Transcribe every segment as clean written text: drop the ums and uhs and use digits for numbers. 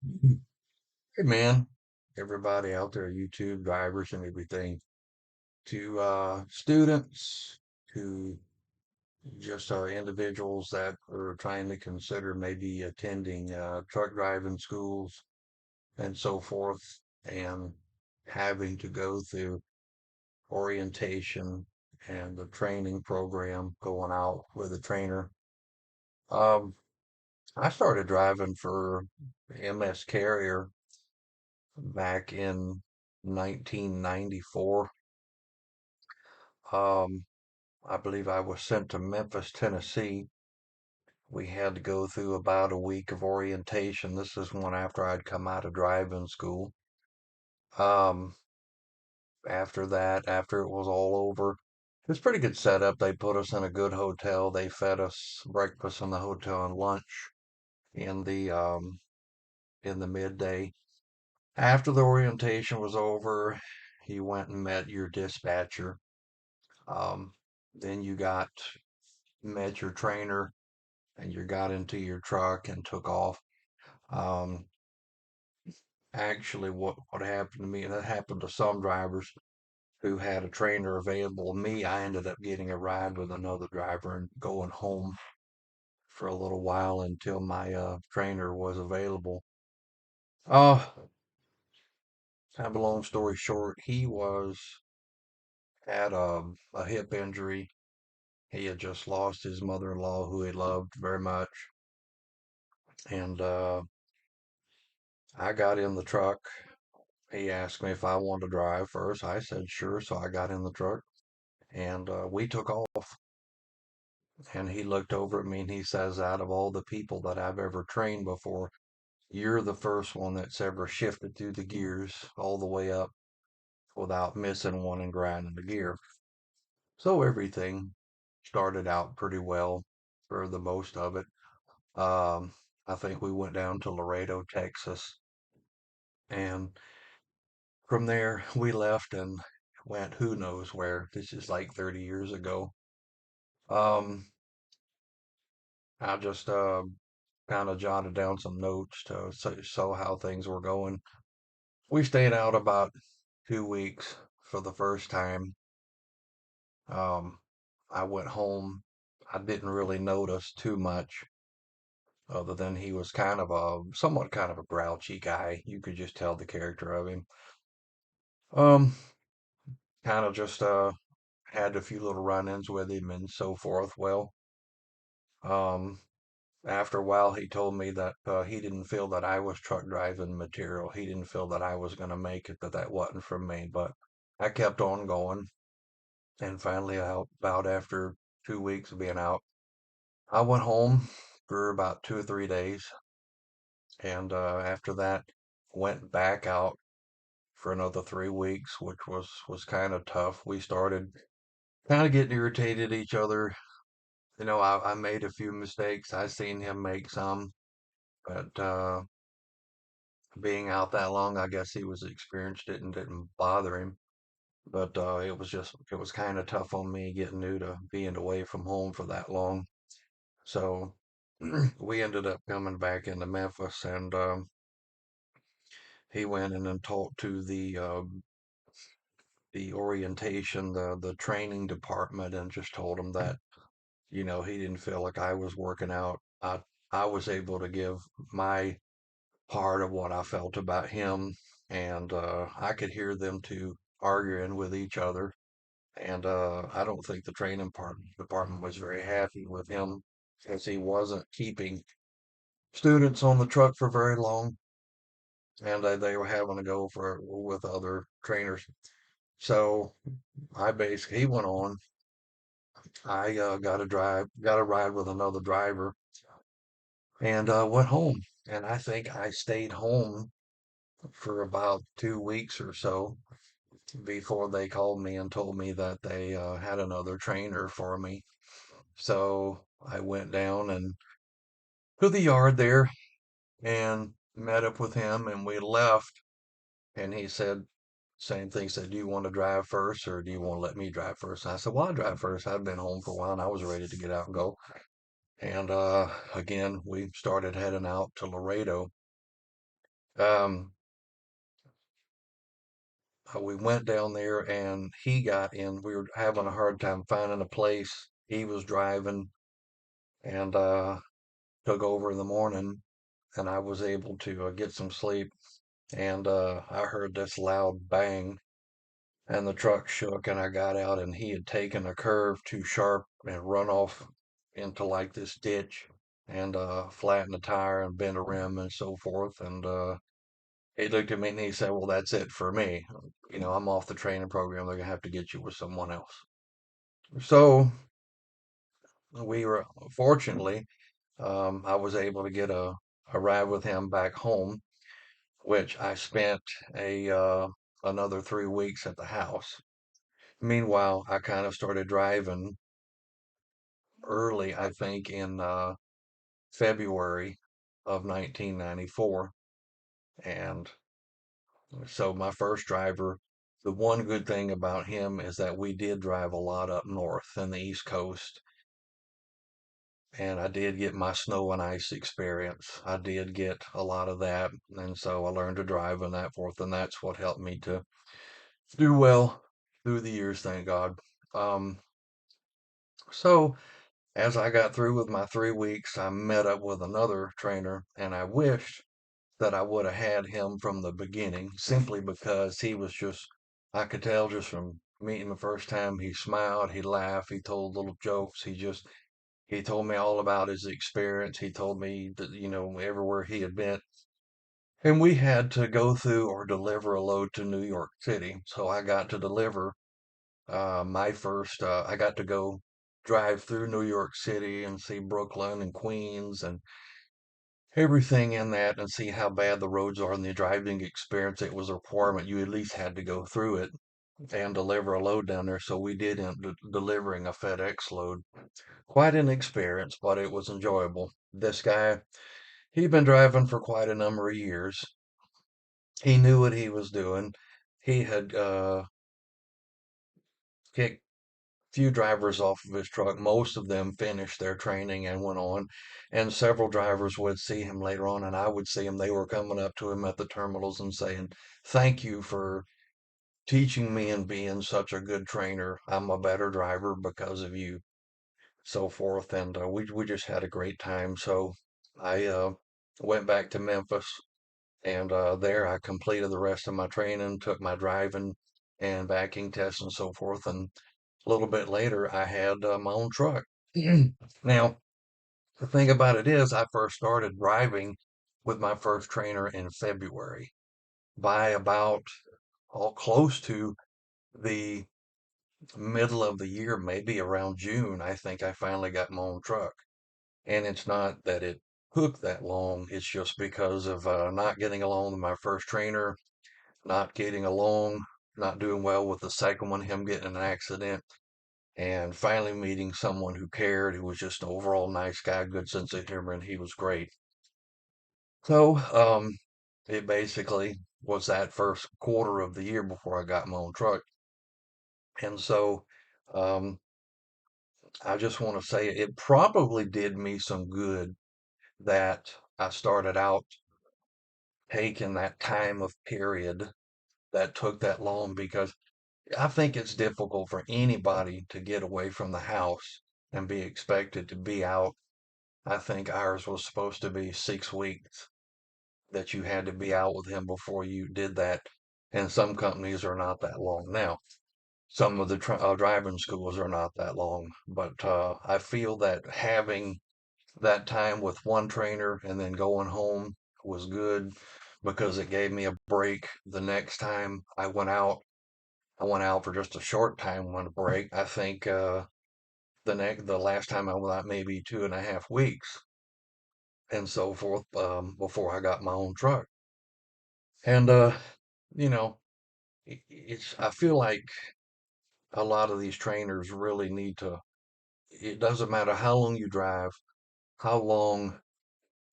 Hey man, everybody out there, YouTube drivers and everything, to students, to just individuals that are trying to consider maybe attending truck driving schools and so forth, and having to go through orientation and the training program, going out with a trainer. Um, I started driving for MS Carrier back in 1994. Um, I believe I was sent to Memphis, Tennessee. We had to go through about a week of orientation. This is one after I'd come out of driving school. Um, After that, after it was all over, it was pretty good setup. They put us in a good hotel. They fed us breakfast in the hotel and lunch in the midday. After the orientation was over, you went and met your dispatcher. Um, then you met your trainer and you got into your truck and took off. Um, Actually, what happened to me, and that happened to some drivers who had a trainer available. Me, I ended up getting a ride with another driver and going home for a little while until my trainer was available. Uh, Have a long story short, he had a hip injury. He had just lost his mother-in-law, who he loved very much, and I got in the truck. He asked me if I wanted to drive first. I said sure, so I got in the truck and we took off. And he looked over at me and he says, "Out of all the people that I've ever trained before, you're the first one that's ever shifted through the gears all the way up without missing one and grinding the gear." So everything started out pretty well for the most of it. I think we went down to Laredo, Texas, and from there we left and went who knows where. This is like 30 years ago. Um, I just kind of jotted down some notes to show how things were going. We stayed out about 2 weeks for the first time. Um, I went home. I didn't really notice too much other than he was somewhat kind of a grouchy guy. You could just tell the character of him. Um, Kind of just had a few little run-ins with him and so forth. Well, um, after a while, he told me that he didn't feel that I was truck driving material. He didn't feel that I was going to make it, that wasn't for me. But I kept on going. And finally, about after 2 weeks of being out, I went home for about 2 or 3 days. And after that, went back out for another 3 weeks, which was kind of tough. We started kind of getting irritated at each other. I made a few mistakes. I seen him make some, but being out that long, I guess he was experienced it and didn't bother him. But it was kind of tough on me getting new to being away from home for that long. So we ended up coming back into Memphis, and he went in and talked to the orientation, the training department, and just told him that he didn't feel like I was working out. I was able to give my part of what I felt about him, and I could hear them two arguing with each other. And I don't think the department was very happy with him because he wasn't keeping students on the truck for very long, and they were having to go for with other trainers. So he went on. I got a ride with another driver, and went home. And I think I stayed home for about 2 weeks or so before they called me and told me that they had another trainer for me. So I went down and to the yard there and met up with him, and we left. And he said, same thing, said, "Do you want to drive first or do you want to let me drive first?" And I said, "Well, I'll drive first. I've been home for a while and I was ready to get out and go." And again, we started heading out to Laredo. Um, we went down there and he got in. We were having a hard time finding a place. He was driving and took over in the morning, and I was able to get some sleep. And I heard this loud bang, and the truck shook, and I got out, and he had taken a curve too sharp and run off into like this ditch and flattened the tire and bent a rim and so forth. And he looked at me and he said, "Well, that's it for me. You know, I'm off the training program. They're gonna have to get you with someone else." So we were fortunately, I was able to get a ride with him back home, which I spent a another 3 weeks at the house. Meanwhile, I kind of started driving early, I think in February of 1994. And so my first driver, the one good thing about him is that we did drive a lot up north in the East Coast. And I did get my snow and ice experience. I did get a lot of that. And so I learned to drive and that forth. And that's what helped me to do well through the years, thank God. Um, so as I got through with my 3 weeks, I met up with another trainer, and I wished that I would have had him from the beginning, simply because he was just, I could tell just from meeting him the first time, he smiled, he laughed, he told little jokes, he told me all about his experience. He told me that, you know, everywhere he had been. And we had to go through or deliver a load to New York City. So I got to deliver I got to go drive through New York City and see Brooklyn and Queens and everything in that and see how bad the roads are and the driving experience. It was a requirement. You at least had to go through it and deliver a load down there. So we did end up delivering a FedEx load. Quite an experience, but it was enjoyable. This guy, he'd been driving for quite a number of years. He knew what he was doing. He had kicked few drivers off of his truck. Most of them finished their training and went on, and several drivers would see him later on, and I would see him. They were coming up to him at the terminals and saying, "Thank you for teaching me and being such a good trainer. I'm a better driver because of you." So forth, and we just had a great time. So I went back to Memphis, and there I completed the rest of my training, took my driving and backing tests and so forth, and a little bit later, I had my own truck. Now, the thing about it is, I first started driving with my first trainer in February. By about all close to the middle of the year, maybe around June, I think I finally got my own truck. And it's not that it took that long, it's just because of not getting along with my first trainer, not getting along, not doing well with the second one, him getting in an accident, and finally meeting someone who cared, who was just an overall nice guy, good sense of humor, and he was great. So, it basically was that first quarter of the year before I got my own truck. And so, um, I just want to say it probably did me some good that I started out taking that time of period that took that long, because I think it's difficult for anybody to get away from the house and be expected to be out. I think ours was supposed to be 6 weeks that you had to be out with him before you did that. And some companies are not that long now. Some of the driving schools are not that long. But I feel that having that time with one trainer and then going home was good, because it gave me a break the next time I went out. I went out for just a short time, went a break. I think the last time I went out, maybe 2.5 weeks and so forth, before I got my own truck. And you know, I feel like a lot of these trainers really need to, it doesn't matter how long you drive, how long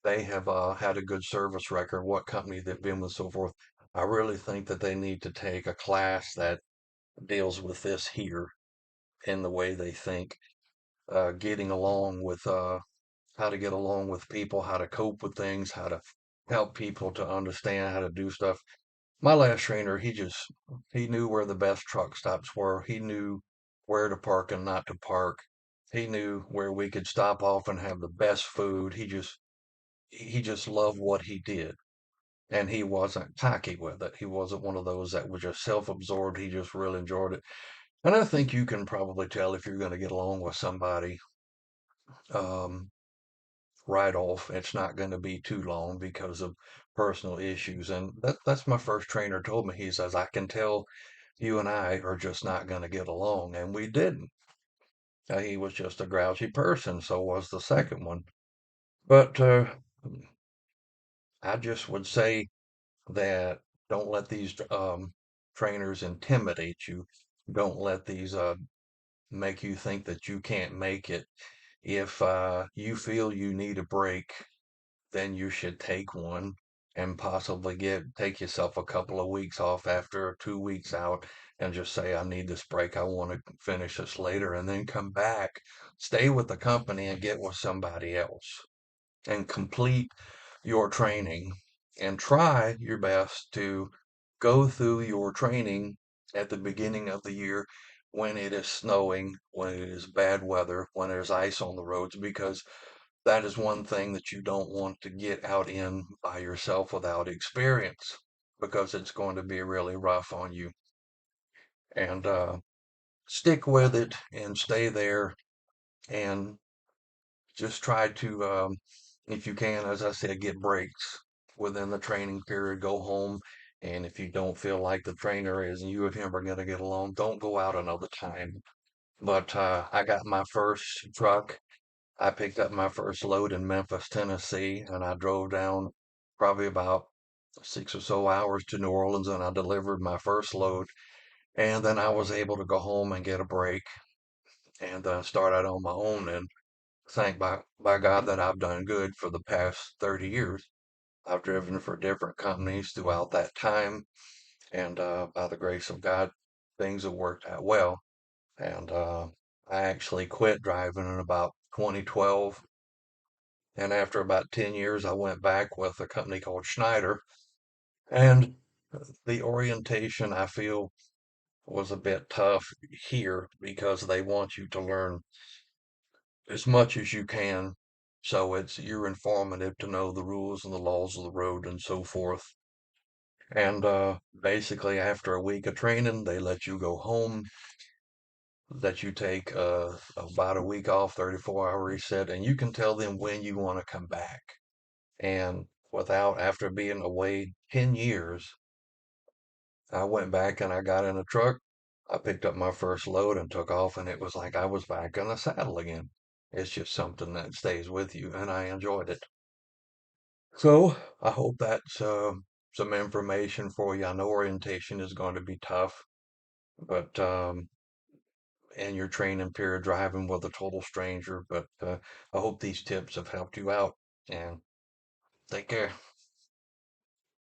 they have had a good service record, what company they've been with, so forth. I really think that they need to take a class that deals with this here in the way they think, getting along with how to get along with people, how to cope with things, how to help people to understand how to do stuff. My last trainer, he knew where the best truck stops were. He knew where to park and not to park. He knew where we could stop off and have the best food. He just loved what he did. And he wasn't cocky with it. He wasn't one of those that was just self-absorbed. He just really enjoyed it. And I think you can probably tell if you're going to get along with somebody um, right off. It's not going to be too long because of personal issues. And that's my first trainer told me. He says, I can tell you and I are just not going to get along. And we didn't. He was just a grouchy person. So was the second one. But I just would say that don't let these trainers intimidate you. Don't let these make you think that you can't make it. If you feel you need a break, then you should take one and possibly take yourself a couple of weeks off after 2 weeks out and just say, I need this break. I want to finish this later and then come back, stay with the company and get with somebody else and complete your training and try your best to go through your training at the beginning of the year when it is snowing, when it is bad weather, when there's ice on the roads, because that is one thing that you don't want to get out in by yourself without experience, because it's going to be really rough on you. And stick with it and stay there and just try to, if you can, as I said, get breaks within the training period, go home. And if you don't feel like the trainer is and you and him are going to get along, don't go out another time. But I got my first truck. I picked up my first load in Memphis, Tennessee, and I drove down probably about 6 or so hours to New Orleans and I delivered my first load. And then I was able to go home and get a break and start out on my own. And thank by God that I've done good for the past 30 years. I've driven for different companies throughout that time, and by the grace of God, things have worked out well. And I actually quit driving in about 2012, and after about 10 years, I went back with a company called Schneider, and the orientation I feel was a bit tough here because they want you to learn as much as you can. So you're informative to know the rules and the laws of the road and so forth. And basically, after a week of training, they let you go home, let you take about a week off, 34-hour reset, and you can tell them when you want to come back. And after being away 10 years, I went back and I got in a truck. I picked up my first load and took off, and it was like I was back in the saddle again. It's just something that stays with you, and I enjoyed it. So I hope that's some information for you. I know orientation is going to be tough, but and your training period driving with a total stranger. But I hope these tips have helped you out. And take care.